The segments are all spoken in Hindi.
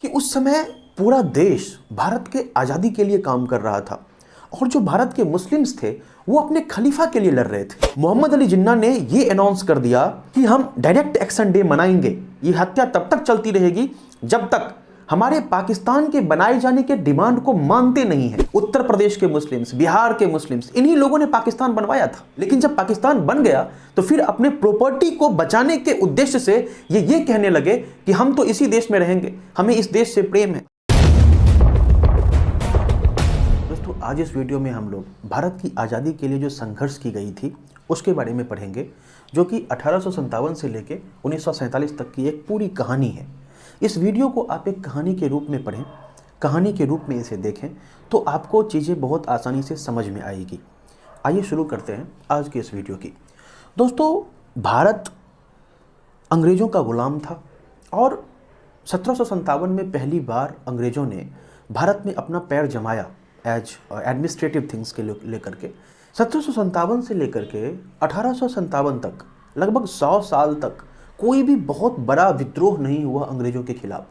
कि उस समय पूरा देश भारत के आज़ादी के लिए काम कर रहा था और जो भारत के मुस्लिम्स थे वो अपने खलीफा के लिए लड़ रहे थे। मोहम्मद अली जिन्ना ने ये अनाउंस कर दिया कि हम डायरेक्ट एक्शन डे मनाएंगे। ये हत्या तब तक चलती रहेगी जब तक हमारे पाकिस्तान के बनाए जाने के डिमांड को मानते नहीं है। उत्तर प्रदेश के मुस्लिम्स, बिहार के मुस्लिम्स, इन्हीं लोगों ने पाकिस्तान बनवाया था। लेकिन जब पाकिस्तान बन गया तो फिर अपने प्रॉपर्टी को बचाने के उद्देश्य से ये कहने लगे कि हम तो इसी देश में रहेंगे, हमें इस देश से प्रेम है। दोस्तों, आज इस वीडियो में हम लोग भारत की आज़ादी के लिए जो संघर्ष की गई थी उसके बारे में पढ़ेंगे, जो कि 1857 से लेकर 1947 तक की एक पूरी कहानी है। इस वीडियो को आप एक कहानी के रूप में पढ़ें, कहानी के रूप में इसे देखें तो आपको चीज़ें बहुत आसानी से समझ में आएगी। आइए शुरू करते हैं आज के इस वीडियो की। दोस्तों, भारत अंग्रेज़ों का ग़ुलाम था और 1757 में पहली बार अंग्रेज़ों ने भारत में अपना पैर जमाया एज एडमिनिस्ट्रेटिव थिंग्स के लेकर के। 1757 से लेकर के 1857 तक लगभग 100 साल तक कोई भी बहुत बड़ा विद्रोह नहीं हुआ अंग्रेज़ों के खिलाफ।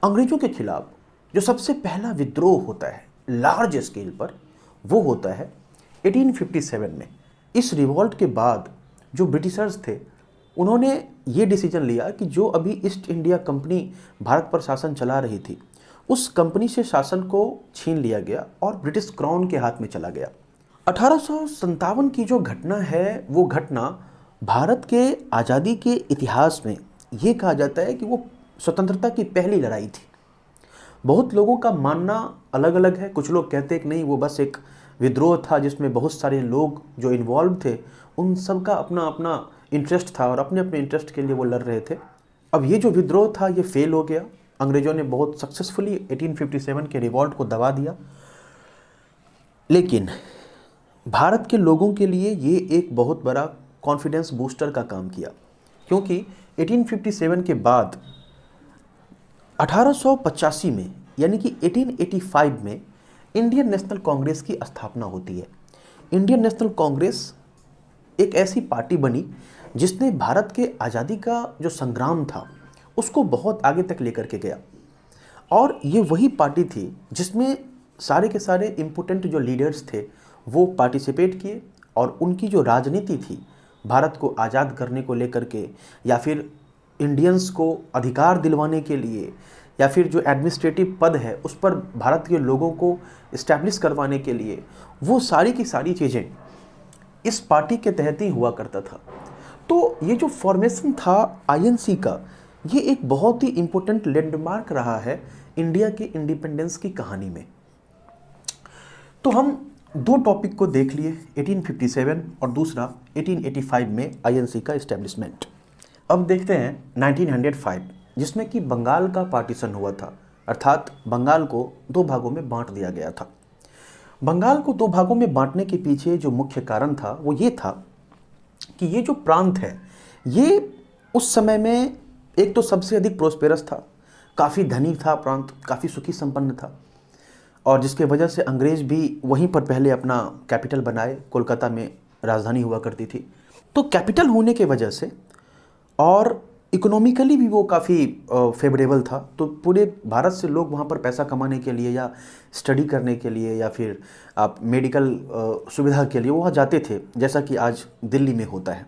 अंग्रेज़ों के खिलाफ जो सबसे पहला विद्रोह होता है लार्ज स्केल पर, वो होता है 1857 में। इस रिवॉल्ट के बाद जो ब्रिटिशर्स थे उन्होंने ये डिसीजन लिया कि जो अभी ईस्ट इंडिया कंपनी भारत पर शासन चला रही थी उस कंपनी से शासन को छीन लिया गया और ब्रिटिश क्राउन के हाथ में चला गया। 1857 की जो घटना है वो घटना भारत के आज़ादी के इतिहास में ये कहा जाता है कि वो स्वतंत्रता की पहली लड़ाई थी। बहुत लोगों का मानना अलग अलग है। कुछ लोग कहते हैं कि नहीं, वो बस एक विद्रोह था जिसमें बहुत सारे लोग जो इन्वॉल्व थे उन सब का अपना अपना इंटरेस्ट था और अपने अपने इंटरेस्ट के लिए वो लड़ रहे थे। अब ये जो विद्रोह था ये फेल हो गया। अंग्रेज़ों ने बहुत सक्सेसफुली 1857 के रिवॉल्ट को दबा दिया। लेकिन भारत के लोगों के लिए ये एक बहुत बड़ा कॉन्फिडेंस बूस्टर का काम किया, क्योंकि 1857 के बाद 1885 में यानी कि 1885 में इंडियन नेशनल कांग्रेस की स्थापना होती है। इंडियन नेशनल कांग्रेस एक ऐसी पार्टी बनी जिसने भारत के आज़ादी का जो संग्राम था उसको बहुत आगे तक लेकर के गया। और ये वही पार्टी थी जिसमें सारे के सारे इम्पोर्टेंट जो लीडर्स थे वो पार्टिसिपेट किए और उनकी जो राजनीति थी भारत को आज़ाद करने को लेकर के, या फिर इंडियंस को अधिकार दिलवाने के लिए, या फिर जो एडमिनिस्ट्रेटिव पद है उस पर भारत के लोगों को इस्टेब्लिश करवाने के लिए, वो सारी की सारी चीज़ें इस पार्टी के तहत ही हुआ करता था। तो ये जो फॉर्मेशन था आईएनसी का, ये एक बहुत ही इम्पोर्टेंट लैंडमार्क रहा है इंडिया के इंडिपेंडेंस की कहानी में। तो हम दो टॉपिक को देख लिए, 1857 और दूसरा 1885 में आईएनसी का इस्टेब्लिशमेंट। अब देखते हैं 1905, जिसमें कि बंगाल का पार्टीशन हुआ था, अर्थात बंगाल को दो भागों में बांट दिया गया था। बंगाल को दो भागों में बांटने के पीछे जो मुख्य कारण था वो ये था कि ये जो प्रांत है ये उस समय में एक तो सबसे अधिक प्रोस्पेरस था, काफ़ी धनी था प्रांत, काफ़ी सुखी संपन्न था, और जिसके वजह से अंग्रेज़ भी वहीं पर पहले अपना कैपिटल बनाए। कोलकाता में राजधानी हुआ करती थी। तो कैपिटल होने के वजह से और इकोनॉमिकली भी वो काफ़ी फेवरेबल था। तो पूरे भारत से लोग वहाँ पर पैसा कमाने के लिए या स्टडी करने के लिए या फिर आप मेडिकल सुविधा के लिए वहाँ जाते थे, जैसा कि आज दिल्ली में होता है।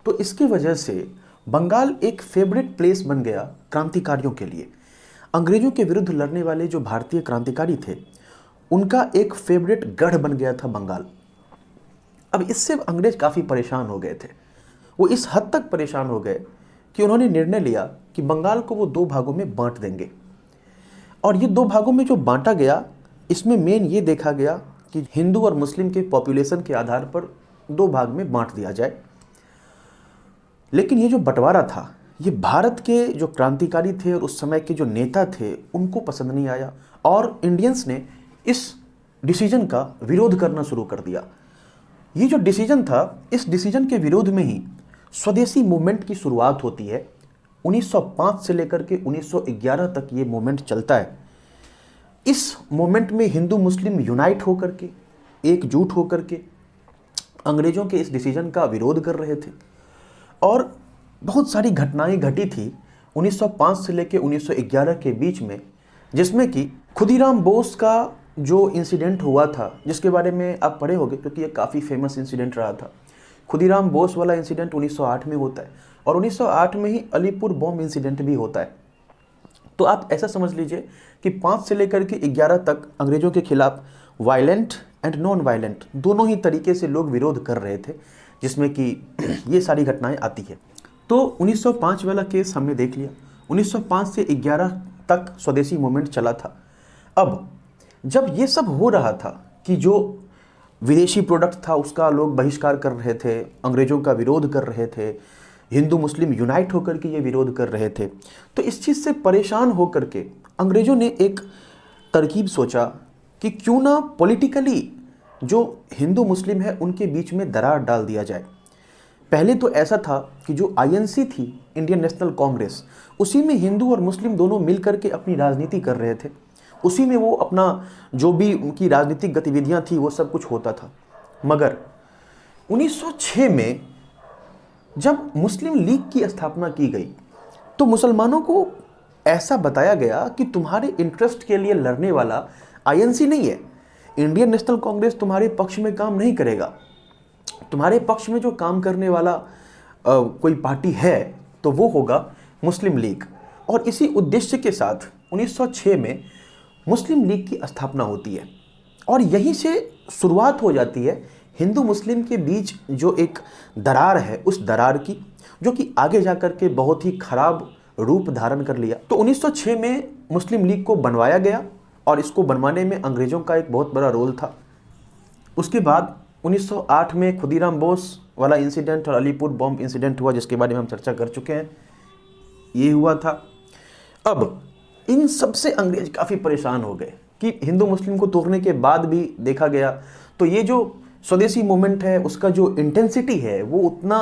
तो इसकी वजह से बंगाल एक फेवरेट प्लेस बन गया क्रांतिकारियों के लिए। अंग्रेज़ों के विरुद्ध लड़ने वाले जो भारतीय क्रांतिकारी थे उनका एक फेवरेट गढ़ बन गया था बंगाल। अब इससे अंग्रेज़ काफ़ी परेशान हो गए थे। वो इस हद तक परेशान हो गए कि उन्होंने निर्णय लिया कि बंगाल को वो दो भागों में बांट देंगे। और ये दो भागों में जो बांटा गया, इसमें मेन ये देखा गया कि हिंदू और मुस्लिम के पॉपुलेशन के आधार पर दो भाग में बांट दिया जाए। लेकिन ये जो बंटवारा था ये भारत के जो क्रांतिकारी थे और उस समय के जो नेता थे उनको पसंद नहीं आया और इंडियंस ने इस डिसीजन का विरोध करना शुरू कर दिया। ये जो डिसीजन था, इस डिसीजन के विरोध में ही स्वदेशी मूवमेंट की शुरुआत होती है। 1905 से लेकर के 1911 तक ये मूवमेंट चलता है। इस मूवमेंट में हिंदू मुस्लिम यूनाइट होकर के, एकजुट होकर के अंग्रेज़ों के इस डिसीजन का विरोध कर रहे थे और बहुत सारी घटनाएं घटी थी 1905 से लेकर 1911 के बीच में, जिसमें कि खुदीराम बोस का जो इंसिडेंट हुआ था, जिसके बारे में आप पढ़े होंगे क्योंकि ये काफ़ी फेमस इंसिडेंट रहा था। खुदीराम बोस वाला इंसिडेंट 1908 में होता है और 1908 में ही अलीपुर बॉम्ब इंसिडेंट भी होता है। तो आप ऐसा समझ लीजिए कि 5 से लेकर के 11 तक अंग्रेज़ों के खिलाफ वायलेंट एंड नॉन वायलेंट दोनों ही तरीके से लोग विरोध कर रहे थे, जिसमें कि ये सारी घटनाएं आती है। तो 1905 वाला केस हमने देख लिया। 1905 से 11 तक स्वदेशी मूवमेंट चला था। अब जब ये सब हो रहा था कि जो विदेशी प्रोडक्ट था उसका लोग बहिष्कार कर रहे थे, अंग्रेज़ों का विरोध कर रहे थे, हिंदू मुस्लिम यूनाइट होकर के ये विरोध कर रहे थे, तो इस चीज़ से परेशान होकर के अंग्रेज़ों ने एक तरकीब सोचा कि क्यों ना पॉलिटिकली जो हिंदू मुस्लिम है उनके बीच में दरार डाल दिया जाए। पहले तो ऐसा था कि जो आईएनसी थी, इंडियन नेशनल कांग्रेस, उसी में हिंदू और मुस्लिम दोनों मिल करके अपनी राजनीति कर रहे थे, उसी में वो अपना जो भी उनकी राजनीतिक गतिविधियां थी वो सब कुछ होता था। मगर 1906 में जब मुस्लिम लीग की स्थापना की गई तो मुसलमानों को ऐसा बताया गया कि तुम्हारे इंटरेस्ट के लिए लड़ने वाला आईएनसी नहीं है, इंडियन नेशनल कांग्रेस तुम्हारे पक्ष में काम नहीं करेगा, तुम्हारे पक्ष में जो काम करने वाला कोई पार्टी है तो वो होगा मुस्लिम लीग। और इसी उद्देश्य के साथ 1906 में मुस्लिम लीग की स्थापना होती है और यहीं से शुरुआत हो जाती है हिंदू मुस्लिम के बीच जो एक दरार है उस दरार की, जो कि आगे जाकर के बहुत ही खराब रूप धारण कर लिया। तो 1906 में मुस्लिम लीग को बनवाया गया और इसको बनवाने में अंग्रेज़ों का एक बहुत बड़ा रोल था। उसके बाद 1908 में खुदीराम बोस वाला इंसिडेंट और अलीपुर बॉम्ब इंसिडेंट हुआ, जिसके बारे में हम चर्चा कर चुके हैं, ये हुआ था। अब इन सब से अंग्रेज काफ़ी परेशान हो गए कि हिंदू मुस्लिम को तोड़ने के बाद भी देखा गया तो ये जो स्वदेशी मूवमेंट है उसका जो इंटेंसिटी है वो उतना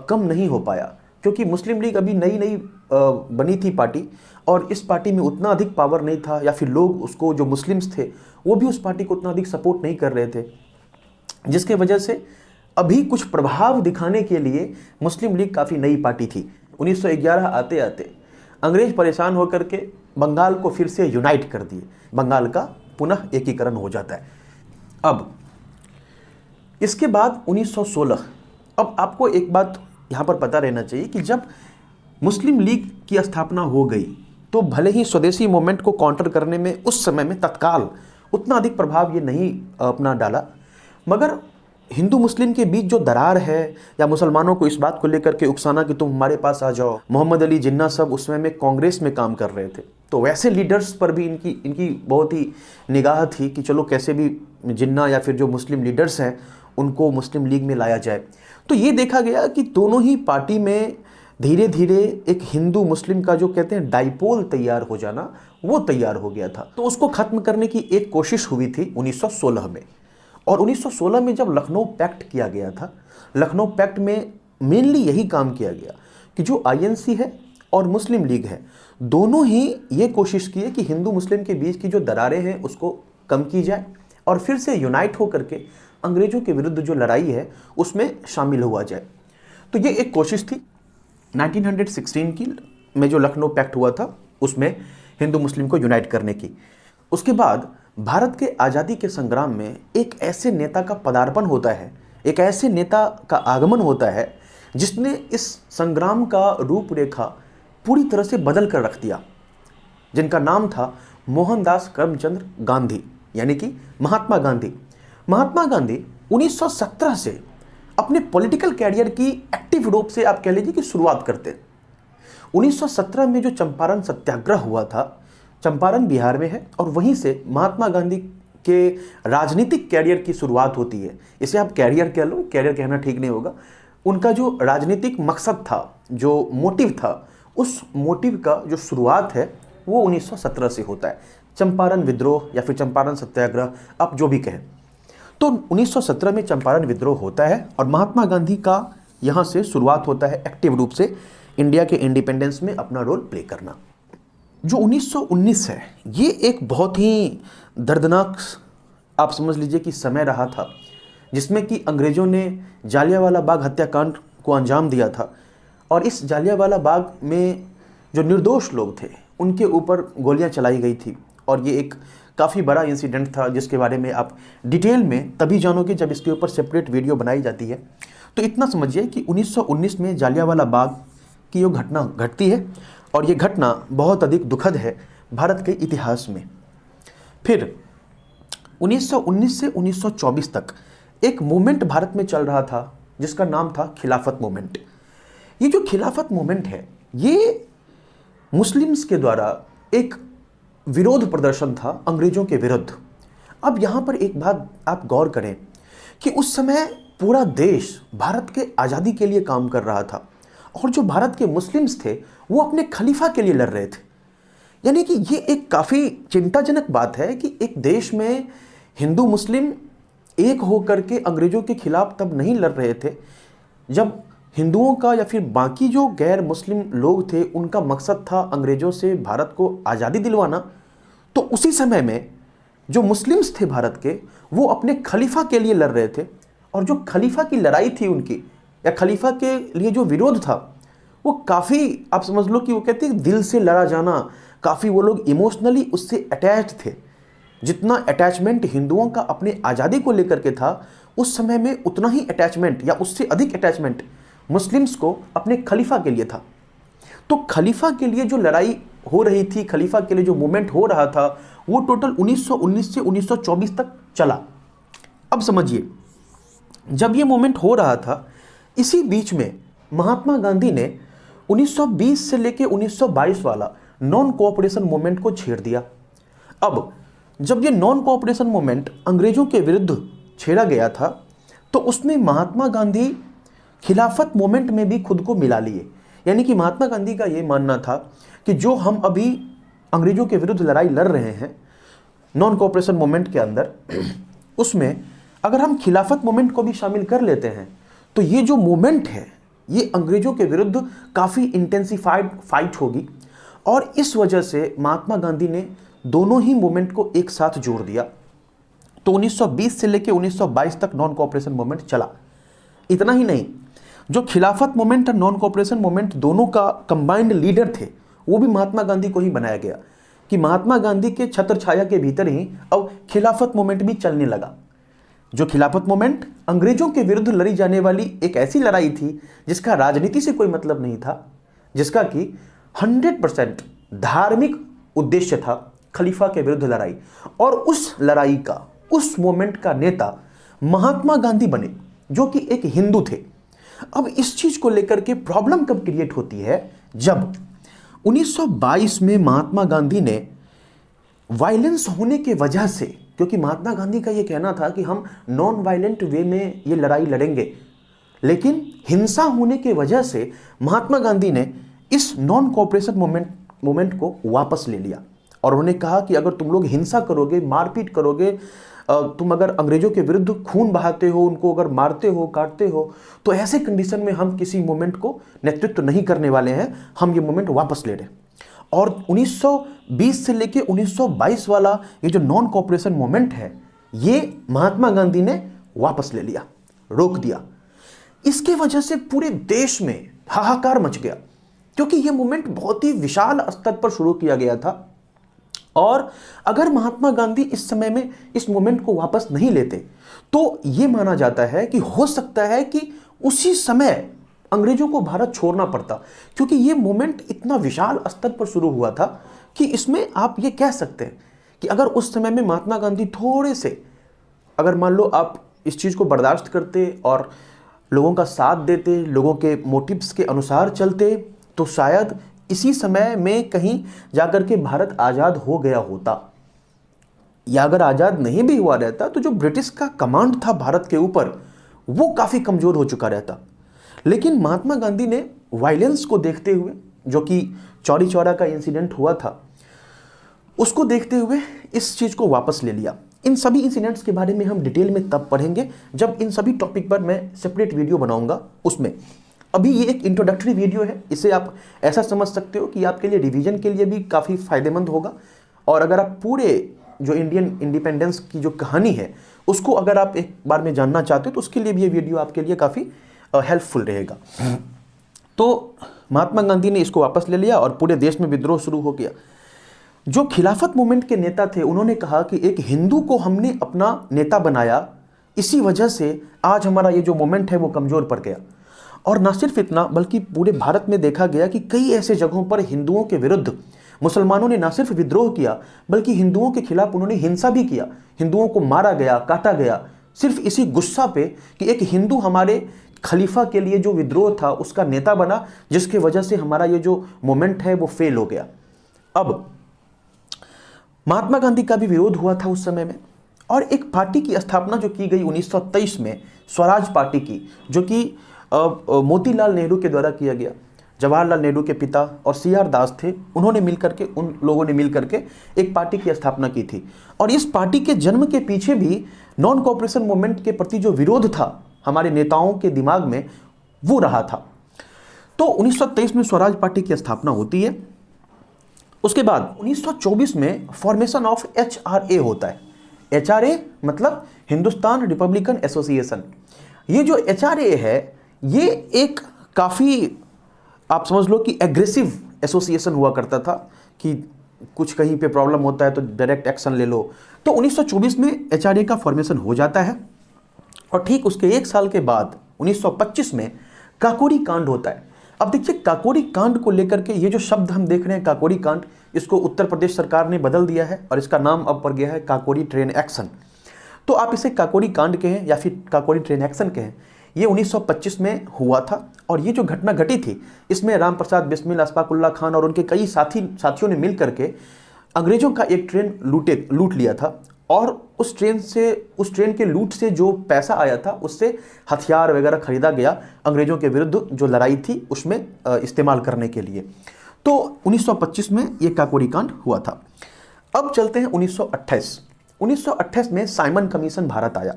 कम नहीं हो पाया, क्योंकि मुस्लिम लीग अभी नई नई बनी थी पार्टी और इस पार्टी में उतना अधिक पावर नहीं था, या फिर लोग उसको जो मुस्लिम्स थे वो भी उस पार्टी को उतना अधिक सपोर्ट नहीं कर रहे थे, जिसके वजह से अभी कुछ प्रभाव दिखाने के लिए मुस्लिम लीग काफ़ी नई पार्टी थी। 1911 आते आते अंग्रेज परेशान होकर के बंगाल को फिर से यूनाइट कर दिए, बंगाल का पुनः एकीकरण हो जाता है। अब इसके बाद 1916, अब आपको एक बात यहाँ पर पता रहना चाहिए कि जब मुस्लिम लीग की स्थापना हो गई तो भले ही स्वदेशी मूवमेंट को काउंटर करने में उस समय में तत्काल उतना अधिक प्रभाव ये नहीं अपना डाला, मगर हिंदू मुस्लिम के बीच जो दरार है या मुसलमानों को इस बात को लेकर के उकसाना कि तुम हमारे पास आ जाओ, मोहम्मद अली जिन्ना सब उस समय में कांग्रेस में काम कर रहे थे, तो वैसे लीडर्स पर भी इनकी बहुत ही निगाह थी कि चलो कैसे भी जिन्ना या फिर जो मुस्लिम लीडर्स हैं उनको मुस्लिम लीग में लाया जाए। तो ये देखा गया कि दोनों ही पार्टी में धीरे धीरे एक हिंदू मुस्लिम का जो कहते हैं डाइपोल तैयार हो जाना वो तैयार हो गया था। तो उसको खत्म करने की एक कोशिश हुई थी 1916 में। और 1916 में जब लखनऊ पैक्ट किया गया था, लखनऊ पैक्ट में मेनली यही काम किया गया कि जो आईएनसी है और मुस्लिम लीग है दोनों ही ये कोशिश की है कि हिंदू मुस्लिम के बीच की जो दरारें हैं उसको कम की जाए और फिर से यूनाइट होकर के अंग्रेज़ों के विरुद्ध जो लड़ाई है उसमें शामिल हुआ जाए। तो ये एक कोशिश थी 1916 की में जो लखनऊ पैक्ट हुआ था उसमें हिंदू मुस्लिम को यूनाइट करने की। उसके बाद भारत के आज़ादी के संग्राम में एक ऐसे नेता का पदार्पण होता है, एक ऐसे नेता का आगमन होता है जिसने इस संग्राम का रूपरेखा पूरी तरह से बदल कर रख दिया, जिनका नाम था मोहनदास करमचंद गांधी, यानी कि महात्मा गांधी। महात्मा गांधी 1917 से अपने पॉलिटिकल कैरियर की एक्टिव रूप से आप कह लीजिए कि शुरुआत करते। 1917 में जो चंपारण सत्याग्रह हुआ था, चंपारण बिहार में है, और वहीं से महात्मा गांधी के राजनीतिक कैरियर की शुरुआत होती है। इसे आप कैरियर कह लो, कैरियर कहना ठीक नहीं होगा। उनका जो राजनीतिक मकसद था, जो मोटिव था, उस मोटिव का जो शुरुआत है वो 1917 से होता है। चंपारण विद्रोह या फिर चंपारण सत्याग्रह, आप जो भी कहें। तो 1917 में चंपारण विद्रोह होता है और महात्मा गांधी का यहाँ से शुरुआत होता है एक्टिव रूप से इंडिया के इंडिपेंडेंस में अपना रोल प्ले करना। जो 1919 है ये एक बहुत ही दर्दनाक आप समझ लीजिए कि समय रहा था, जिसमें कि अंग्रेज़ों ने जालियांवाला बाग हत्याकांड को अंजाम दिया था। और इस जालियांवाला बाग में जो निर्दोष लोग थे उनके ऊपर गोलियां चलाई गई थी। और ये एक काफ़ी बड़ा इंसिडेंट था जिसके बारे में आप डिटेल में तभी जानोगे जब इसके ऊपर सेपरेट वीडियो बनाई जाती है। तो इतना समझिए कि 1919 में जालियांवाला बाग की ये घटना घटती है और ये घटना बहुत अधिक दुखद है भारत के इतिहास में। फिर 1919 से 1924 तक एक मूवमेंट भारत में चल रहा था जिसका नाम था खिलाफत मूवमेंट। ये जो खिलाफत मूवमेंट है ये मुस्लिम्स के द्वारा एक विरोध प्रदर्शन था अंग्रेजों के विरुद्ध। अब यहाँ पर एक बात आप गौर करें कि उस समय पूरा देश भारत के आज़ादी के लिए काम कर रहा था और जो भारत के मुस्लिम्स थे वो अपने खलीफा के लिए लड़ रहे थे। यानी कि ये एक काफ़ी चिंताजनक बात है कि एक देश में हिंदू मुस्लिम एक होकर के अंग्रेजों के खिलाफ तब नहीं लड़ रहे थे जब हिंदुओं का या फिर बाकी जो गैर मुस्लिम लोग थे उनका मकसद था अंग्रेजों से भारत को आज़ादी दिलवाना। तो उसी समय में जो मुस्लिम्स थे भारत के वो अपने खलीफा के लिए लड़ रहे थे और जो खलीफा की लड़ाई थी उनकी या खलीफा के लिए जो विरोध था वो काफ़ी, आप समझ लो कि वो कहते हैं दिल से लड़ा जाना, काफ़ी वो लोग इमोशनली उससे अटैच्ड थे। जितना अटैचमेंट हिंदुओं का अपने आज़ादी को लेकर के था उस समय में उतना ही अटैचमेंट या उससे अधिक अटैचमेंट मुस्लिम्स को अपने खलीफा के लिए था। तो खलीफा के लिए जो लड़ाई हो रही थी, खलीफा के लिए जो मूवमेंट हो रहा था वो टोटल 1919 से 1924 तक चला। अब समझिए जब ये मूवमेंट हो रहा था इसी बीच में महात्मा गांधी ने 1920 से लेके 1922 वाला नॉन कोऑपरेशन मूवमेंट को छेड़ दिया। अब जब ये नॉन कोऑपरेशन मूवमेंट अंग्रेजों के विरुद्ध छेड़ा गया था तो उसमें महात्मा गांधी खिलाफत मूवमेंट में भी खुद को मिला लिए। यानी कि महात्मा गांधी का ये मानना था कि जो हम अभी अंग्रेजों के विरुद्ध लड़ाई लड़ रहे हैं नॉन कोऑपरेशन मूवमेंट के अंदर, उसमें अगर हम खिलाफत मूवमेंट को भी शामिल कर लेते हैं तो ये जो मूवमेंट है ये अंग्रेजों के विरुद्ध काफ़ी इंटेंसिफाइड फाइट होगी। और इस वजह से महात्मा गांधी ने दोनों ही मूवमेंट को एक साथ जोड़ दिया। तो 1920 से लेकर 1922 तक नॉन कोऑपरेशन मूवमेंट चला। इतना ही नहीं, जो खिलाफत मूवमेंट और नॉन कोऑपरेशन मूवमेंट दोनों का कंबाइंड लीडर थे वो भी महात्मा गांधी को ही बनाया गया कि महात्मा गांधी के छत्र छाया के भीतर ही अब खिलाफत मूवमेंट भी चलने लगा। जो खिलाफत मूवमेंट अंग्रेजों के विरुद्ध लड़ी जाने वाली एक ऐसी लड़ाई थी जिसका राजनीति से कोई मतलब नहीं था, जिसका कि 100% धार्मिक उद्देश्य था खलीफा के विरुद्ध लड़ाई। और उस लड़ाई का, उस मूवमेंट का नेता महात्मा गांधी बने जो कि एक हिंदू थे। अब इस चीज को लेकर के प्रॉब्लम कब क्रिएट होती है जब 1922 में महात्मा गांधी ने वायलेंस होने के वजह से, क्योंकि महात्मा गांधी का ये कहना था कि हम नॉन वायलेंट वे में ये लड़ाई लड़ेंगे, लेकिन हिंसा होने के वजह से महात्मा गांधी ने इस नॉन कोऑपरेशन मूवमेंट को वापस ले लिया। और उन्होंने कहा कि अगर तुम लोग हिंसा करोगे, मारपीट करोगे, तुम अगर अंग्रेजों के विरुद्ध खून बहाते हो, उनको अगर मारते हो, काटते हो, तो ऐसे कंडीशन में हम किसी मूवमेंट को नेतृत्व नहीं करने वाले हैं, हम ये मूवमेंट वापस ले रहे। और 1920 से लेके 1922 वाला ये जो नॉन कोऑपरेशन मूवमेंट है ये महात्मा गांधी ने वापस ले लिया, रोक दिया। इसके वजह से पूरे देश में हाहाकार मच गया क्योंकि ये मूवमेंट बहुत ही विशाल स्तर पर शुरू किया गया था। और अगर महात्मा गांधी इस समय में इस मूवमेंट को वापस नहीं लेते तो ये माना जाता है कि हो सकता है कि उसी समय अंग्रेजों को भारत छोड़ना पड़ता, क्योंकि ये मूवमेंट इतना विशाल स्तर पर शुरू हुआ था कि इसमें आप ये कह सकते हैं कि अगर उस समय में महात्मा गांधी थोड़े से, अगर मान लो आप इस चीज़ को बर्दाश्त करते और लोगों का साथ देते, लोगों के मोटिव्स के अनुसार चलते, तो शायद इसी समय में कहीं जाकर के भारत आज़ाद हो गया होता। या अगर आज़ाद नहीं भी हुआ रहता तो जो ब्रिटिश का कमांड था भारत के ऊपर वो काफ़ी कमज़ोर हो चुका रहता। लेकिन महात्मा गांधी ने वायलेंस को देखते हुए, जो कि चौरी चौरा का इंसिडेंट हुआ था, उसको देखते हुए इस चीज़ को वापस ले लिया। इन सभी इंसिडेंट्स के बारे में हम डिटेल में तब पढ़ेंगे जब इन सभी टॉपिक पर मैं सेपरेट वीडियो बनाऊंगा उसमें। अभी ये एक इंट्रोडक्टरी वीडियो है, इसे आप ऐसा समझ सकते हो कि आपके लिए रिवीजन के लिए भी काफ़ी फायदेमंद होगा। और अगर आप पूरे जो इंडियन इंडिपेंडेंस की जो कहानी है उसको अगर आप एक बार में जानना चाहते हो तो उसके लिए भी ये वीडियो आपके लिए काफ़ी हेल्पफुल रहेगा। तो महात्मा गांधी ने इसको वापस ले लिया और पूरे देश में विद्रोह शुरू हो गया। जो खिलाफत मूवमेंट के नेता थे उन्होंने कहा कि एक हिंदू को हमने अपना नेता बनाया, इसी वजह से आज हमारा ये जो मूवमेंट है वो कमज़ोर पड़ गया। और ना सिर्फ इतना बल्कि पूरे भारत में देखा गया कि कई ऐसे जगहों पर हिंदुओं के विरुद्ध मुसलमानों ने ना सिर्फ विद्रोह किया बल्कि हिंदुओं के खिलाफ उन्होंने हिंसा भी किया। हिंदुओं को मारा गया, काटा गया, सिर्फ इसी गुस्सा पे कि एक हिंदू हमारे खलीफा के लिए जो विद्रोह था उसका नेता बना, जिसकी वजह से हमारा ये जो मोमेंट है वो फेल हो गया। अब महात्मा गांधी का भी विरोध हुआ था उस समय में, और एक पार्टी की स्थापना जो की गई 1923 में, स्वराज पार्टी की, जो कि मोतीलाल नेहरू के द्वारा किया गया। जवाहरलाल नेहरू के पिता और CR दास थे, उन्होंने मिलकर के, उन लोगों ने मिलकर के एक पार्टी की स्थापना की थी। और इस पार्टी के जन्म के पीछे भी नॉन कोऑपरेशन मूवमेंट के प्रति जो विरोध था हमारे नेताओं के दिमाग में, वो रहा था। तो 1923 में स्वराज पार्टी की स्थापना होती है। उसके बाद 1924 में फॉर्मेशन ऑफ HRA होता है। HRA मतलब हिंदुस्तान रिपब्लिकन एसोसिएशन। ये जो HRA है ये एक काफ़ी, आप समझ लो कि एग्रेसिव एसोसिएशन हुआ करता था कि कुछ कहीं पे प्रॉब्लम होता है तो डायरेक्ट एक्शन ले लो। तो 1924 में HRA का फॉर्मेशन हो जाता है, और ठीक उसके एक साल के बाद 1925 में काकोरी कांड होता है। अब देखिए, काकोरी कांड को लेकर के ये जो शब्द हम देख रहे हैं काकोरी कांड, इसको उत्तर प्रदेश सरकार ने बदल दिया है और इसका नाम अब पड़ गया है काकोरी ट्रेन एक्शन। तो आप इसे काकोरी कांड कहें या फिर काकोरी ट्रेन एक्शन कहें, ये 1925 में हुआ था। और ये जो घटना घटी थी इसमें राम प्रसाद बिस्मिल, अशफाक उल्लाह खान और उनके कई साथियों ने मिल करके अंग्रेजों का एक ट्रेन लूट लिया था, और उस ट्रेन के लूट से जो पैसा आया था उससे हथियार वगैरह खरीदा गया अंग्रेजों के विरुद्ध जो लड़ाई थी उसमें इस्तेमाल करने के लिए। तो 1925 में ये काकोरी कांड हुआ था। अब चलते हैं 1928 में साइमन कमीशन भारत आया।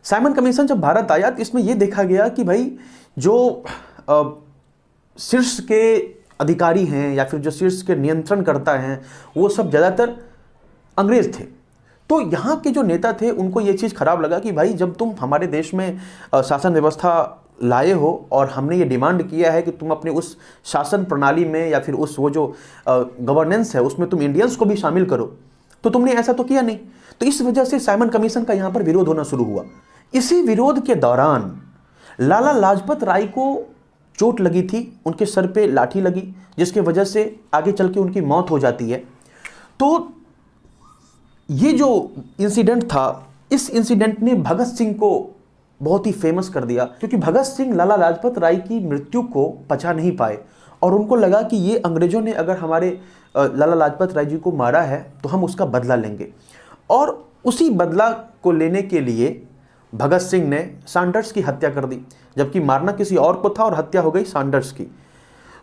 साइमन कमीशन जब भारत आया तो इसमें यह देखा गया कि भाई जो शीर्ष के अधिकारी हैं या फिर जो शीर्ष के नियंत्रण करता हैं वो सब ज़्यादातर अंग्रेज थे। तो यहाँ के जो नेता थे उनको ये चीज़ खराब लगा कि भाई जब तुम हमारे देश में शासन व्यवस्था लाए हो और हमने ये डिमांड किया है कि तुम अपने उस शासन प्रणाली में या फिर उस वो जो गवर्नेंस है उसमें तुम इंडियंस को भी शामिल करो, तो तुमने ऐसा तो किया नहीं। तो इस वजह से साइमन कमीशन का यहाँ पर विरोध होना शुरू हुआ। इसी विरोध के दौरान लाला लाजपत राय को चोट लगी थी, उनके सर पे लाठी लगी, जिसके वजह से आगे चल के उनकी मौत हो जाती है। तो ये जो इंसिडेंट था, इस इंसिडेंट ने भगत सिंह को बहुत ही फेमस कर दिया, क्योंकि भगत सिंह लाला लाजपत राय की मृत्यु को पचा नहीं पाए और उनको लगा कि ये अंग्रेजों ने अगर हमारे लाला लाजपत राय जी को मारा है तो हम उसका बदला लेंगे। और उसी बदला को लेने के लिए भगत सिंह ने सैंडर्स की हत्या कर दी, जबकि मारना किसी और को था और हत्या हो गई सैंडर्स की।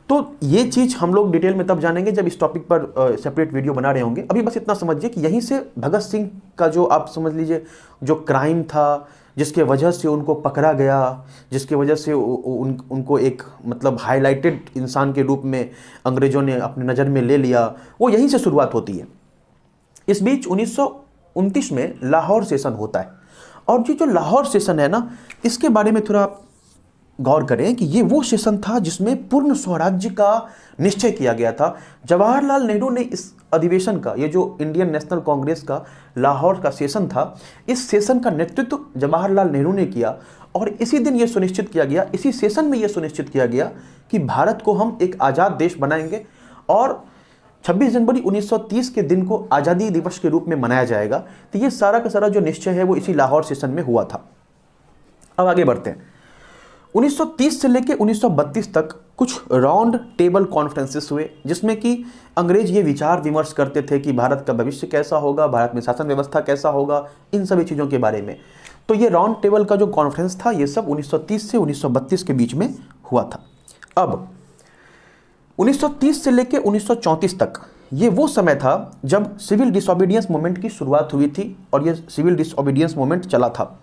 तो ये चीज़ हम लोग डिटेल में तब जानेंगे जब इस टॉपिक पर सेपरेट वीडियो बना रहे होंगे। अभी बस इतना समझिए कि यहीं से भगत सिंह का जो आप समझ लीजिए जो क्राइम था, जिसके वजह से उनको पकड़ा गया, जिसके वजह से उनको एक मतलब हाईलाइटेड इंसान के रूप में अंग्रेजों ने अपनी नज़र में ले लिया, वो यहीं से शुरुआत होती है। इस बीच 1929 में लाहौर सेशन होता है, और ये जो लाहौर सेशन है ना, इसके बारे में थोड़ा गौर करें कि ये वो सेशन था जिसमें पूर्ण स्वराज्य का निश्चय किया गया था। जवाहरलाल नेहरू ने इस अधिवेशन का, ये जो इंडियन नेशनल कांग्रेस का लाहौर का सेशन था, इस सेशन का नेतृत्व जवाहरलाल नेहरू ने किया। और इसी दिन ये सुनिश्चित किया गया, इसी सेशन में ये सुनिश्चित किया गया कि भारत को हम एक आज़ाद देश बनाएंगे और 26 जनवरी 1930 के दिन को आज़ादी दिवस के रूप में मनाया जाएगा। तो ये सारा का सारा जो निश्चय है वो इसी लाहौर सेशन में हुआ था। अब आगे बढ़ते हैं। 1930 से लेकर 1932 तक कुछ राउंड टेबल कॉन्फ्रेंसेस हुए, जिसमें कि अंग्रेज ये विचार विमर्श करते थे कि भारत का भविष्य कैसा होगा, भारत में शासन व्यवस्था कैसा होगा, इन सभी चीज़ों के बारे में। तो ये राउंड टेबल का जो कॉन्फ्रेंस था ये सब 1930 से 1932 के बीच में हुआ था। अब 1930 से लेकर 1934 तक ये वो समय था जब सिविल डिसओबीडियंस मूवमेंट की शुरुआत हुई थी, और ये सिविल डिसओबीडियंस मूवमेंट चला था।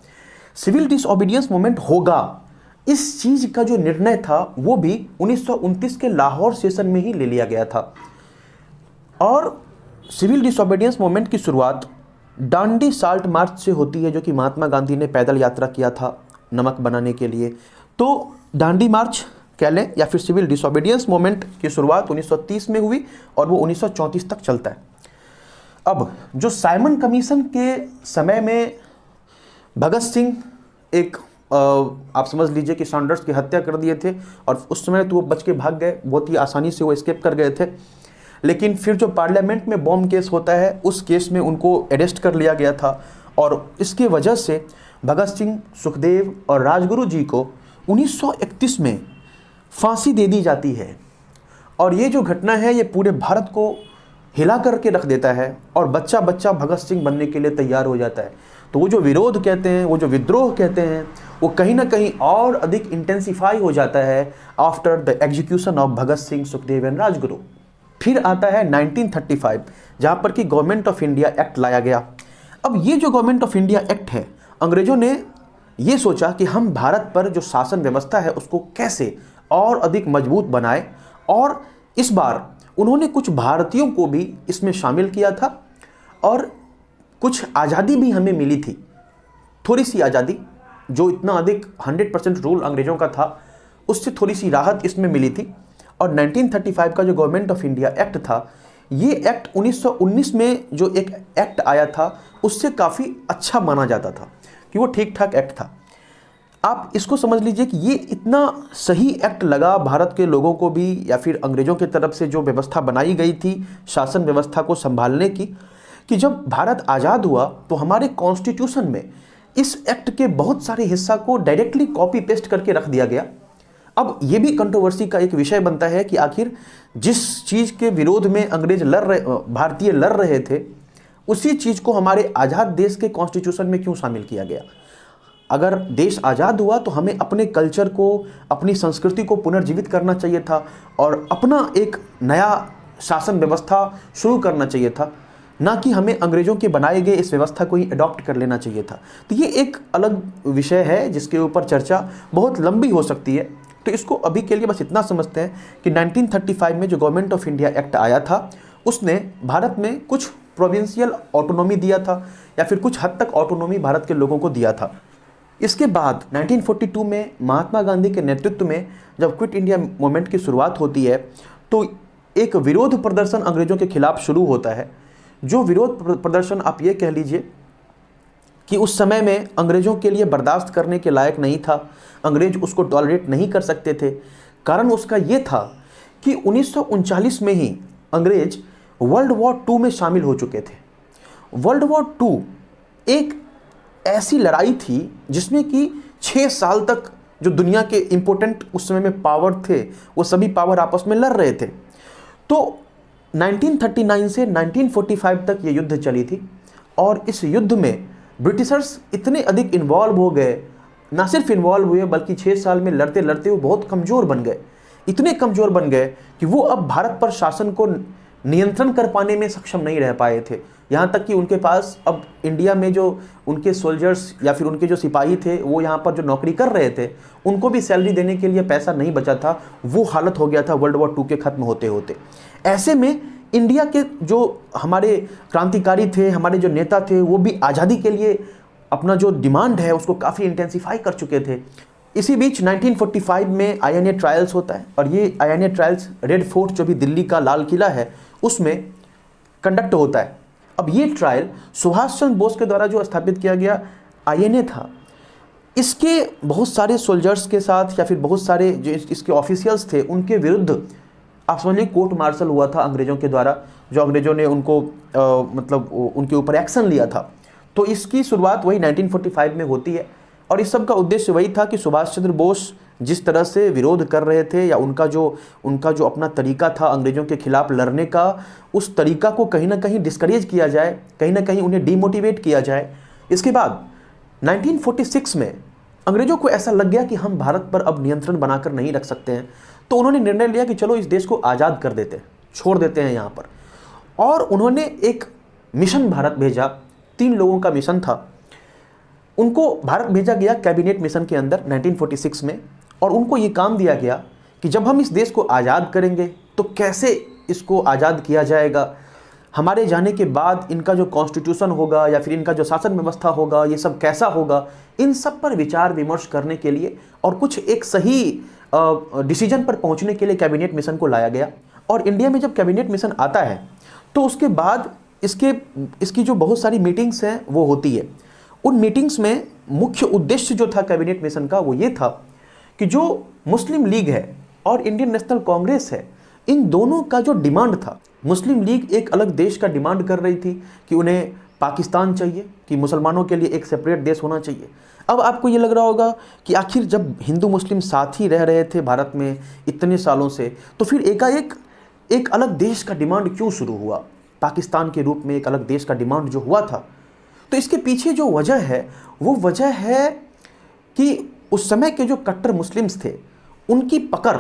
सिविल डिसओबीडियंस मूवमेंट होगा, इस चीज़ का जो निर्णय था वो भी 1929 के लाहौर सेशन में ही ले लिया गया था। और सिविल डिसओबीडियंस मूवमेंट की शुरुआत डांडी साल्ट मार्च से होती है, जो कि महात्मा गांधी ने पैदल यात्रा किया था नमक बनाने के लिए। तो डांडी मार्च कह लें या फिर सिविल डिसोबीडियंस मूवमेंट की शुरुआत 1930 में हुई और वो 1934 तक चलता है। अब जो साइमन कमीशन के समय में भगत सिंह एक आप समझ लीजिए कि सैंडर्स की हत्या कर दिए थे और उस समय तो वो बच के भाग गए, बहुत ही आसानी से वो एस्केप कर गए थे। लेकिन फिर जो पार्लियामेंट में बॉम्ब केस होता है उस केस में उनको अरेस्ट कर लिया गया था और इसकी वजह से भगत सिंह, सुखदेव और राजगुरु जी को 1931 में फांसी दे दी जाती है। और ये जो घटना है ये पूरे भारत को हिला करके रख देता है और बच्चा बच्चा भगत सिंह बनने के लिए तैयार हो जाता है। तो वो जो विरोध कहते हैं, वो जो विद्रोह कहते हैं, वो कहीं ना कहीं और अधिक इंटेंसिफाई हो जाता है after the execution of Bhagat Singh, Sukhdev and Rajguru. फिर आता है 1935 जहाँ पर कि गवर्नमेंट ऑफ इंडिया एक्ट लाया गया। अब ये जो गवर्नमेंट ऑफ इंडिया एक्ट है, अंग्रेजों ने ये सोचा कि हम भारत पर जो शासन व्यवस्था है उसको कैसे और अधिक मजबूत बनाए, और इस बार उन्होंने कुछ भारतीयों को भी इसमें शामिल किया था और कुछ आज़ादी भी हमें मिली थी, थोड़ी सी आज़ादी, जो इतना अधिक 100% रूल अंग्रेज़ों का था उससे थोड़ी सी राहत इसमें मिली थी। और 1935 का जो गवर्नमेंट ऑफ इंडिया एक्ट था, ये एक्ट 1919 में जो एक एक्ट आया था उससे काफ़ी अच्छा माना जाता था कि वो ठीक ठाक एक्ट था। आप इसको समझ लीजिए कि ये इतना सही एक्ट लगा भारत के लोगों को भी, या फिर अंग्रेज़ों की तरफ से जो व्यवस्था बनाई गई थी शासन व्यवस्था को संभालने की, कि जब भारत आज़ाद हुआ तो हमारे कॉन्स्टिट्यूशन में इस एक्ट के बहुत सारे हिस्सा को डायरेक्टली कॉपी पेस्ट करके रख दिया गया। अब ये भी कंट्रोवर्सी का एक विषय बनता है कि आखिर जिस चीज़ के विरोध में भारतीय लड़ रहे थे, उसी चीज़ को हमारे आज़ाद देश के कॉन्स्टिट्यूशन में क्यों शामिल किया गया। अगर देश आज़ाद हुआ तो हमें अपने कल्चर को, अपनी संस्कृति को पुनर्जीवित करना चाहिए था और अपना एक नया शासन व्यवस्था शुरू करना चाहिए था, ना कि हमें अंग्रेज़ों के बनाए गए इस व्यवस्था को ही अडॉप्ट कर लेना चाहिए था। तो ये एक अलग विषय है जिसके ऊपर चर्चा बहुत लंबी हो सकती है। तो इसको अभी के लिए बस इतना समझते हैं कि 1935 में जो गवर्नमेंट ऑफ इंडिया एक्ट आया था उसने भारत में कुछ प्रोविंशियल ऑटोनॉमी दिया था, या फिर कुछ हद तक ऑटोनॉमी भारत के लोगों को दिया था। इसके बाद 1942 में महात्मा गांधी के नेतृत्व में जब क्विट इंडिया मूवमेंट की शुरुआत होती है तो एक विरोध प्रदर्शन अंग्रेज़ों के खिलाफ शुरू होता है। जो विरोध प्रदर्शन आप ये कह लीजिए कि उस समय में अंग्रेज़ों के लिए बर्दाश्त करने के लायक नहीं था, अंग्रेज उसको टॉलरेट नहीं कर सकते थे। कारण उसका ये था कि 1939 में ही अंग्रेज वर्ल्ड वॉर 2 में शामिल हो चुके थे। वर्ल्ड वॉर 2 एक ऐसी लड़ाई थी जिसमें कि 6 साल तक जो दुनिया के इम्पोर्टेंट उस समय में पावर थे वो सभी पावर आपस में लड़ रहे थे। तो 1939 से 1945 तक ये युद्ध चली थी और इस युद्ध में ब्रिटिशर्स इतने अधिक इन्वॉल्व हो गए, ना सिर्फ इन्वॉल्व हुए बल्कि 6 साल में लड़ते लड़ते वो बहुत कमज़ोर बन गए। इतने कमज़ोर बन गए कि वो अब भारत पर शासन को नियंत्रण कर पाने में सक्षम नहीं रह पाए थे। यहाँ तक कि उनके पास अब इंडिया में जो उनके सोल्जर्स या फिर उनके जो सिपाही थे वो यहाँ पर जो नौकरी कर रहे थे उनको भी सैलरी देने के लिए पैसा नहीं बचा था। वो हालत हो गया था वर्ल्ड वॉर 2 के ख़त्म होते होते। ऐसे में इंडिया के जो हमारे क्रांतिकारी थे, हमारे जो नेता थे, वो भी आज़ादी के लिए अपना जो डिमांड है उसको काफ़ी इंटेंसिफाई कर चुके थे। इसी बीच 1945 में INA ट्रायल्स होता है और ये INA ट्रायल्स रेड फोर्ट जो भी दिल्ली का लाल किला है उसमें कंडक्ट होता है। अब ये ट्रायल सुभाष चंद्र बोस के द्वारा जो स्थापित किया गया INA था, इसके बहुत सारे सोल्जर्स के साथ या फिर बहुत सारे जो इसके ऑफिशियल्स थे उनके विरुद्ध आप समझिए कोर्ट मार्शल हुआ था अंग्रेज़ों के द्वारा, जो अंग्रेज़ों ने उनको मतलब उनके ऊपर एक्शन लिया था। तो इसकी शुरुआत वही 1945 में होती है और इस सब का उद्देश्य वही था कि सुभाष चंद्र बोस जिस तरह से विरोध कर रहे थे या उनका जो अपना तरीका था अंग्रेज़ों के खिलाफ लड़ने का, उस तरीका को कहीं ना कहीं डिस्करेज किया जाए, कहीं ना कहीं उन्हें डीमोटिवेट किया जाए। इसके बाद 1946 में अंग्रेज़ों को ऐसा लग गया कि हम भारत पर अब नियंत्रण बनाकर नहीं रख सकते हैं, तो उन्होंने निर्णय लिया कि चलो इस देश को आज़ाद कर देते हैं, छोड़ देते हैं यहाँ पर। और उन्होंने एक मिशन भारत भेजा, 3 लोगों का मिशन था। उनको भारत भेजा गया कैबिनेट मिशन के अंदर 1946 में, और उनको ये काम दिया गया कि जब हम इस देश को आज़ाद करेंगे तो कैसे इसको आज़ाद किया जाएगा, हमारे जाने के बाद इनका जो कॉन्स्टिट्यूशन होगा या फिर इनका जो शासन व्यवस्था होगा ये सब कैसा होगा, इन सब पर विचार विमर्श करने के लिए और कुछ एक सही डिसीजन पर पहुंचने के लिए कैबिनेट मिशन को लाया गया। और इंडिया में जब कैबिनेट मिशन आता है तो उसके बाद इसकी जो बहुत सारी मीटिंग्स हैं वो होती है। उन मीटिंग्स में मुख्य उद्देश्य जो था कैबिनेट मिशन का वो ये था कि जो मुस्लिम लीग है और इंडियन नेशनल कांग्रेस है, इन दोनों का जो डिमांड था, मुस्लिम लीग एक अलग देश का डिमांड कर रही थी कि उन्हें पाकिस्तान चाहिए, कि मुसलमानों के लिए एक सेपरेट देश होना चाहिए। अब आपको ये लग रहा होगा कि आखिर जब हिंदू मुस्लिम साथ ही रह रहे थे भारत में इतने सालों से, तो फिर एकाएक एक अलग देश का डिमांड क्यों शुरू हुआ, पाकिस्तान के रूप में एक अलग देश का डिमांड जो हुआ था। तो इसके पीछे जो वजह है वो वजह है कि उस समय के जो कट्टर मुस्लिम्स थे उनकी पकड़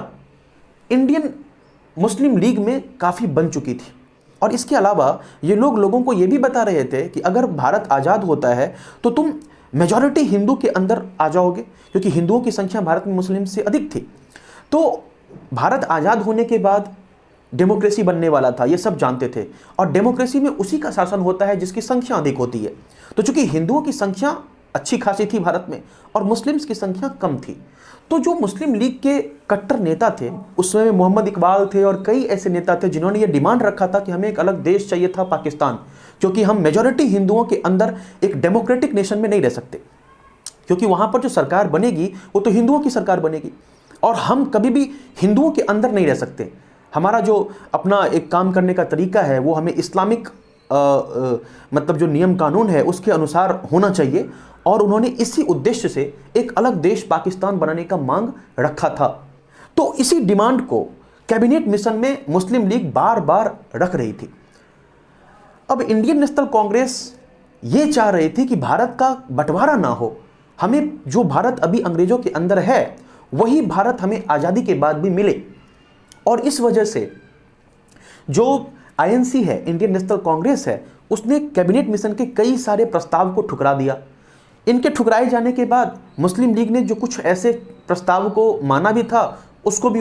इंडियन मुस्लिम लीग में काफ़ी बन चुकी थी। और इसके अलावा ये लोगों को ये भी बता रहे थे कि अगर भारत आज़ाद होता है तो तुम मेजॉरिटी हिंदू के अंदर आ जाओगे, क्योंकि हिंदुओं की संख्या भारत में मुस्लिम से अधिक थी। तो भारत आज़ाद होने के बाद डेमोक्रेसी बनने वाला था, ये सब जानते थे। और डेमोक्रेसी में उसी का शासन होता है जिसकी संख्या अधिक होती है। तो चूंकि हिंदुओं की संख्या अच्छी खासी थी भारत में और मुस्लिम्स की संख्या कम थी, तो जो मुस्लिम लीग के कट्टर नेता थे उस समय मोहम्मद इकबाल थे और कई ऐसे नेता थे जिन्होंने ये डिमांड रखा था कि हमें एक अलग देश चाहिए था, पाकिस्तान, क्योंकि हम मेजॉरिटी हिंदुओं के अंदर एक डेमोक्रेटिक नेशन में नहीं रह सकते, क्योंकि वहाँ पर जो सरकार बनेगी वो तो हिंदुओं की सरकार बनेगी और हम कभी भी हिंदुओं के अंदर नहीं रह सकते। हमारा जो अपना एक काम करने का तरीका है वो हमें इस्लामिक मतलब जो नियम कानून है उसके अनुसार होना चाहिए। और उन्होंने इसी उद्देश्य से एक अलग देश पाकिस्तान बनाने का मांग रखा था। तो इसी डिमांड को कैबिनेट मिशन में मुस्लिम लीग बार बार रख रही थी। अब इंडियन नेशनल कांग्रेस ये चाह रही थी कि भारत का बंटवारा ना हो, हमें जो भारत अभी अंग्रेजों के अंदर है वही भारत हमें आज़ादी के बाद भी मिले। और इस वजह से जो आईएनसी है, इंडियन नेशनल कांग्रेस है, उसने कैबिनेट मिशन के कई सारे प्रस्ताव को ठुकरा दिया। इनके ठुकराए जाने के बाद मुस्लिम लीग ने जो कुछ ऐसे प्रस्ताव को माना भी था उसको भी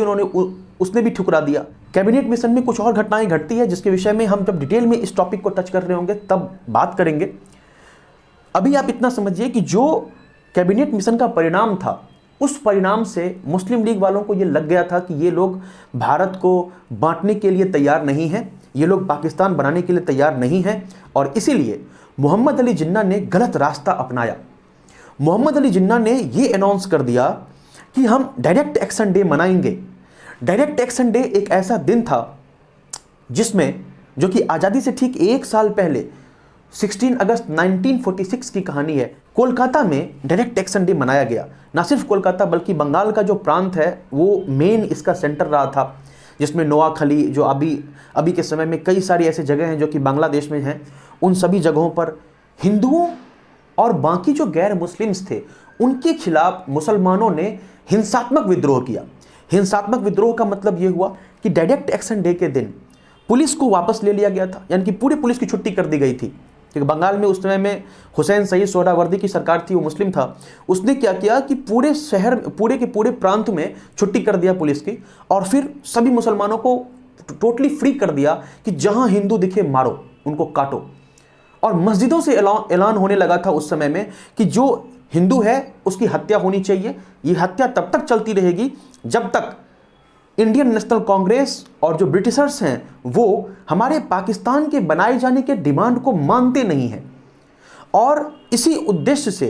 उसने भी ठुकरा दिया। कैबिनेट मिशन में कुछ और घटनाएं घटती है जिसके विषय में हम जब डिटेल में इस टॉपिक को टच कर रहे होंगे तब बात करेंगे। अभी आप इतना समझिए कि जो कैबिनेट मिशन का परिणाम था उस परिणाम से मुस्लिम लीग वालों को ये लग गया था कि ये लोग भारत को बांटने के लिए तैयार नहीं हैं, ये लोग पाकिस्तान बनाने के लिए तैयार नहीं हैं। और इसीलिए मोहम्मद अली जिन्ना ने गलत रास्ता अपनाया। मोहम्मद अली जिन्ना ने ये अनाउंस कर दिया कि हम डायरेक्ट एक्शन डे मनाएंगे। डायरेक्ट एक्शन डे एक ऐसा दिन था जिसमें, जो कि आज़ादी से ठीक एक साल पहले 16 अगस्त 1946 की कहानी है, कोलकाता में डायरेक्ट एक्शन डे मनाया गया। ना सिर्फ कोलकाता बल्कि बंगाल का जो प्रांत है वो मेन इसका सेंटर रहा था, जिसमें नोआखली, जो अभी के समय में कई सारी ऐसे जगह हैं जो कि बांग्लादेश में हैं, उन सभी जगहों पर हिंदुओं और बाकी जो गैर मुस्लिम्स थे उनके खिलाफ मुसलमानों ने हिंसात्मक विद्रोह किया। हिंसात्मक विद्रोह का मतलब ये हुआ कि डायरेक्ट एक्शन डे के दिन पुलिस को वापस ले लिया गया था, यानी कि पूरी पुलिस की छुट्टी कर दी गई थी। क्योंकि बंगाल में उस समय में हुसैन सईद सोहरावर्दी की सरकार थी, वो मुस्लिम था। उसने क्या किया कि पूरे शहर, पूरे के पूरे प्रांत में छुट्टी कर दिया पुलिस की, और फिर सभी मुसलमानों को टोटली फ्री कर दिया कि जहां हिंदू दिखे मारो, उनको काटो। और मस्जिदों से ऐलान होने लगा था उस समय में कि जो हिंदू है उसकी हत्या होनी चाहिए। ये हत्या तब तक चलती रहेगी जब तक इंडियन नेशनल कांग्रेस और जो ब्रिटिशर्स हैं वो हमारे पाकिस्तान के बनाए जाने के डिमांड को मानते नहीं हैं। और इसी उद्देश्य से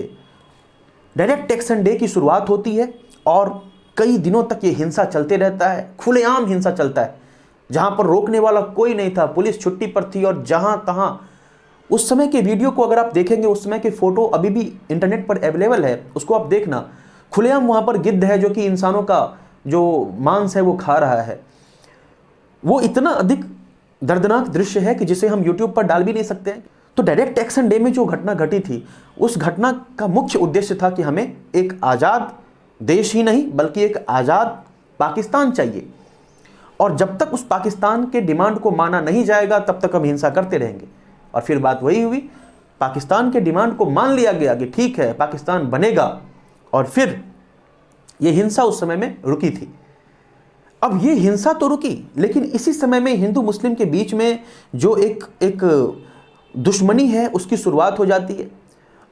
डायरेक्ट एक्शन डे की शुरुआत होती है और कई दिनों तक ये हिंसा चलते रहता है, खुलेआम हिंसा चलता है, जहां पर रोकने वाला कोई नहीं था, पुलिस छुट्टी पर थी। और जहां तहां उस समय के वीडियो को अगर आप देखेंगे, उस समय के फोटो अभी भी इंटरनेट पर अवेलेबल है, उसको आप देखना, खुलेआम वहां पर गिद्ध है जो कि इंसानों का जो मांस है वो खा रहा है। वो इतना अधिक दर्दनाक दृश्य है कि जिसे हम यूट्यूब पर डाल भी नहीं सकते हैं। तो डायरेक्ट एक्शन डे में जो घटना घटी थी, उस घटना का मुख्य उद्देश्य था कि हमें एक आज़ाद देश ही नहीं बल्कि एक आज़ाद पाकिस्तान चाहिए, और जब तक उस पाकिस्तान के डिमांड को माना नहीं जाएगा तब तक हम हिंसा करते रहेंगे। और फिर बात वही हुई, पाकिस्तान के डिमांड को मान लिया गया कि ठीक है पाकिस्तान बनेगा, और फिर ये हिंसा उस समय में रुकी थी। अब ये हिंसा तो रुकी, लेकिन इसी समय में हिंदू मुस्लिम के बीच में जो एक दुश्मनी है उसकी शुरुआत हो जाती है।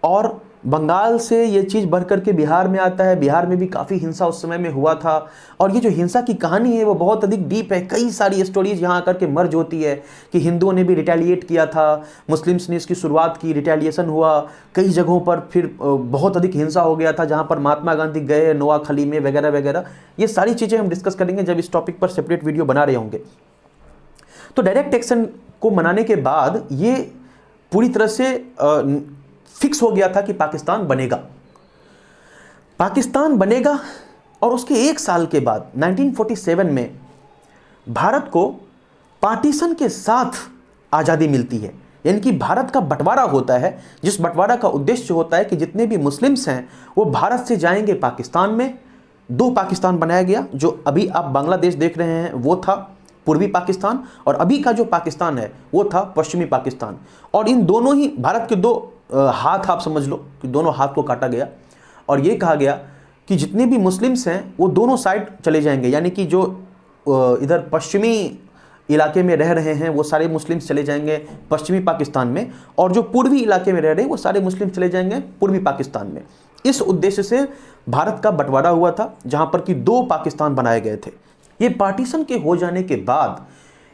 और बंगाल से ये चीज़ बढ़ करके बिहार में आता है। बिहार में भी काफ़ी हिंसा उस समय में हुआ था। और ये जो हिंसा की कहानी है वो बहुत अधिक डीप है। कई सारी स्टोरीज यहाँ आकर के मर्ज होती है कि हिंदुओं ने भी रिटेलिएट किया था, मुस्लिम्स ने इसकी शुरुआत की, रिटेलिएशन हुआ कई जगहों पर, फिर बहुत अधिक हिंसा हो गया था जहाँ पर महात्मा गांधी गए नोआखली में वगैरह वगैरह। ये सारी चीज़ें हम डिस्कस करेंगे जब इस टॉपिक पर सेपरेट वीडियो बना रहे होंगे। तो डायरेक्ट एक्शन को मनाने के बाद ये पूरी तरह से फिक्स हो गया था कि पाकिस्तान बनेगा, पाकिस्तान बनेगा। और उसके एक साल के बाद 1947 में भारत को पार्टीशन के साथ आज़ादी मिलती है। यानी कि भारत का बंटवारा होता है, जिस बंटवारा का उद्देश्य होता है कि जितने भी मुस्लिम्स हैं वो भारत से जाएंगे पाकिस्तान में। दो पाकिस्तान बनाया गया। जो अभी आप बांग्लादेश देख रहे हैं वो था पूर्वी पाकिस्तान, और अभी का जो पाकिस्तान है वो था पश्चिमी पाकिस्तान। और इन दोनों ही भारत के दो हाथ, आप समझ लो कि दोनों हाथ को काटा गया और ये कहा गया कि जितने भी मुस्लिम्स हैं वो दोनों साइड चले जाएंगे। यानी कि जो इधर पश्चिमी इलाके में रह रहे हैं वो सारे मुस्लिम्स चले जाएंगे पश्चिमी पाकिस्तान में, और जो पूर्वी इलाके में रह रहे हैं वो सारे मुस्लिम चले जाएंगे पूर्वी पाकिस्तान में। इस उद्देश्य से भारत का बंटवारा हुआ था, जहाँ पर कि दो पाकिस्तान बनाए गए थे। ये पार्टीशन के हो जाने के बाद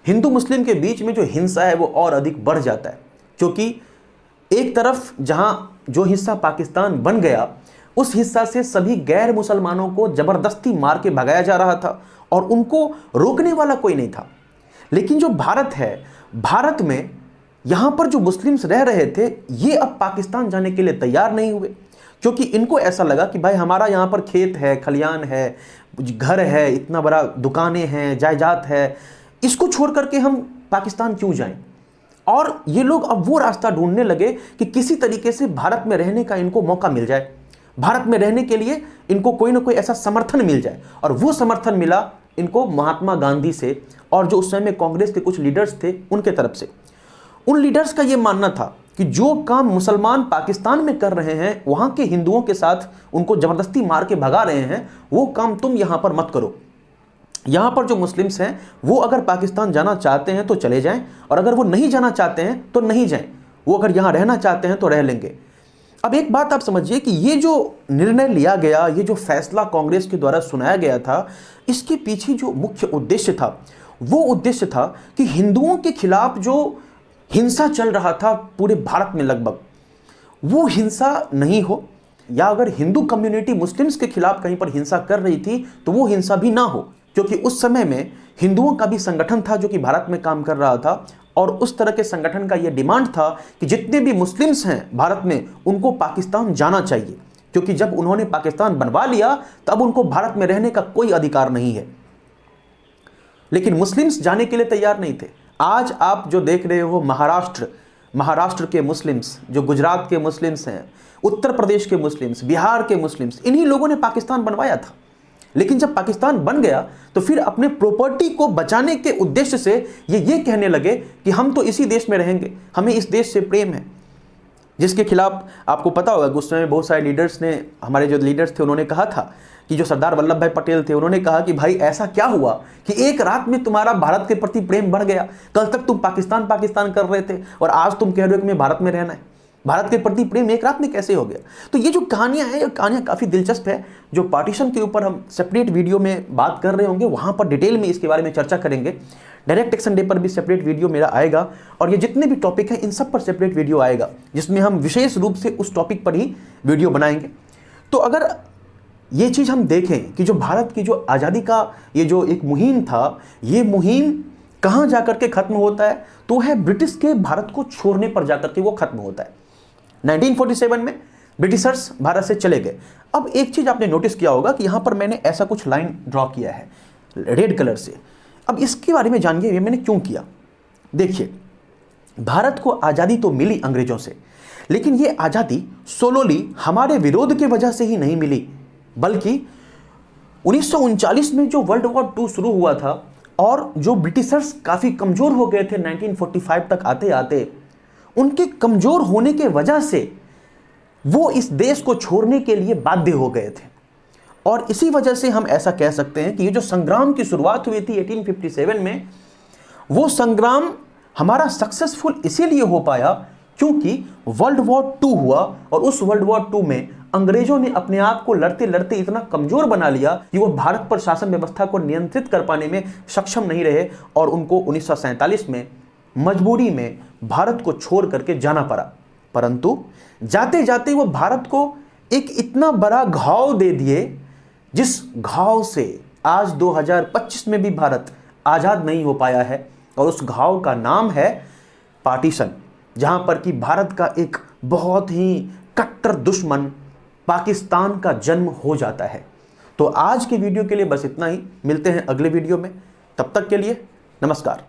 हिंदू मुस्लिम के बीच में जो हिंसा है वो और अधिक बढ़ जाता है, क्योंकि एक तरफ जहां जो हिस्सा पाकिस्तान बन गया उस हिस्सा से सभी गैर मुसलमानों को जबरदस्ती मार के भगाया जा रहा था और उनको रोकने वाला कोई नहीं था। लेकिन जो भारत है, भारत में यहां पर जो मुस्लिम्स रह रहे थे ये अब पाकिस्तान जाने के लिए तैयार नहीं हुए, क्योंकि इनको ऐसा लगा कि भाई हमारा यहाँ पर खेत है, खलियान है, घर है, इतना बड़ा दुकानें हैं, जायदाद है, इसको छोड़ करके हम पाकिस्तान क्यों जाएं। और ये लोग अब वो रास्ता ढूंढने लगे कि किसी तरीके से भारत में रहने का इनको मौका मिल जाए, भारत में रहने के लिए इनको कोई ना कोई ऐसा समर्थन मिल जाए। और वो समर्थन मिला इनको महात्मा गांधी से, और जो उस समय कांग्रेस के कुछ लीडर्स थे उनके तरफ से। उन लीडर्स का ये मानना था कि जो काम मुसलमान पाकिस्तान में कर रहे हैं, वहां के हिंदुओं के साथ उनको जबरदस्ती मार के भगा रहे हैं, वो काम तुम यहां पर मत करो। यहां पर जो मुस्लिम्स हैं वो अगर पाकिस्तान जाना चाहते हैं तो चले जाएं, और अगर वो नहीं जाना चाहते हैं तो नहीं जाएं। वो अगर यहां रहना चाहते हैं तो रह लेंगे। अब एक बात आप समझिए कि ये जो निर्णय लिया गया, ये जो फैसला कांग्रेस के द्वारा सुनाया गया था, इसके पीछे जो मुख्य उद्देश्य था वो उद्देश्य था कि हिंदुओं के खिलाफ जो हिंसा चल रहा था पूरे भारत में लगभग, वो हिंसा नहीं हो, या अगर हिंदू कम्युनिटी मुस्लिम्स के खिलाफ कहीं पर हिंसा कर रही थी तो वो हिंसा भी ना हो। क्योंकि उस समय में हिंदुओं का भी संगठन था जो कि भारत में काम कर रहा था, और उस तरह के संगठन का यह डिमांड था कि जितने भी मुस्लिम्स हैं भारत में उनको पाकिस्तान जाना चाहिए, क्योंकि जब उन्होंने पाकिस्तान बनवा लिया तब उनको भारत में रहने का कोई अधिकार नहीं है। लेकिन मुस्लिम्स जाने के लिए तैयार नहीं थे। आज आप जो देख रहे हो महाराष्ट्र के मुस्लिम्स, जो गुजरात के मुस्लिम्स हैं, उत्तर प्रदेश के मुस्लिम्स, बिहार के मुस्लिम्स, इन्हीं लोगों ने पाकिस्तान बनवाया था। लेकिन जब पाकिस्तान बन गया तो फिर अपने प्रॉपर्टी को बचाने के उद्देश्य से ये कहने लगे कि हम तो इसी देश में रहेंगे, हमें इस देश से प्रेम है। जिसके खिलाफ आपको पता होगा उस समय बहुत सारे लीडर्स ने, हमारे जो लीडर्स थे उन्होंने कहा था कि जो सरदार वल्लभ भाई पटेल थे उन्होंने कहा कि भाई ऐसा क्या हुआ कि एक रात में तुम्हारा भारत के प्रति प्रेम बढ़ गया। कल तक तुम पाकिस्तान कर रहे थे और आज तुम कह रहे हो कि मैं भारत में रहना है। भारत के प्रति प्रेम एक रात में कैसे हो गया। तो ये जो कहानियां हैं, ये कहानियां काफ़ी दिलचस्प है। जो पार्टीशन के ऊपर हम सेपरेट वीडियो में बात कर रहे होंगे वहाँ पर डिटेल में इसके बारे में चर्चा करेंगे। डायरेक्ट एक्शन डे पर भी सेपरेट वीडियो मेरा आएगा, और ये जितने भी टॉपिक हैं इन सब पर सेपरेट वीडियो आएगा, जिसमें हम विशेष रूप से उस टॉपिक पर ही वीडियो बनाएंगे। तो अगर ये चीज़ हम देखें कि जो भारत की जो आज़ादी का ये जो एक मुहिम था, ये मुहिम कहाँ जाकर के ख़त्म होता है, तो है ब्रिटिश के भारत को छोड़ने पर जाकर के वो ख़त्म होता है। 1947 में ब्रिटिशर्स भारत से चले गए। अब एक चीज़ आपने नोटिस किया होगा कि यहाँ पर मैंने ऐसा कुछ लाइन ड्रॉ किया है रेड कलर से। अब इसके बारे में जानिए ये मैंने क्यों किया। देखिए, भारत को आज़ादी तो मिली अंग्रेज़ों से, लेकिन ये आज़ादी सोलोली हमारे विरोध के वजह से ही नहीं मिली, बल्कि 1939 में जो वर्ल्ड वॉर 2 शुरू हुआ था और जो ब्रिटिशर्स काफ़ी कमज़ोर हो गए थे 1945 तक आते आते, उनके कमज़ोर होने के वजह से वो इस देश को छोड़ने के लिए बाध्य हो गए थे। और इसी वजह से हम ऐसा कह सकते हैं कि ये जो संग्राम की शुरुआत हुई थी 1857 में, वो संग्राम हमारा सक्सेसफुल इसीलिए हो पाया क्योंकि वर्ल्ड वॉर 2 हुआ और उस वर्ल्ड वॉर 2 में अंग्रेजों ने अपने आप को लड़ते लड़ते इतना कमजोर बना लिया कि वो भारत पर शासन व्यवस्था को नियंत्रित कर पाने में सक्षम नहीं रहे और उनको 1947 में मजबूरी में भारत को छोड़ करके जाना पड़ा। परंतु जाते जाते वो भारत को एक इतना बड़ा घाव दे दिए, जिस घाव से आज 2025 में भी भारत आजाद नहीं हो पाया है। और उस घाव का नाम है पार्टीशन, जहां पर कि भारत का एक बहुत ही कट्टर दुश्मन पाकिस्तान का जन्म हो जाता है। तो आज के वीडियो के लिए बस इतना ही, मिलते हैं अगले वीडियो में, तब तक के लिए नमस्कार।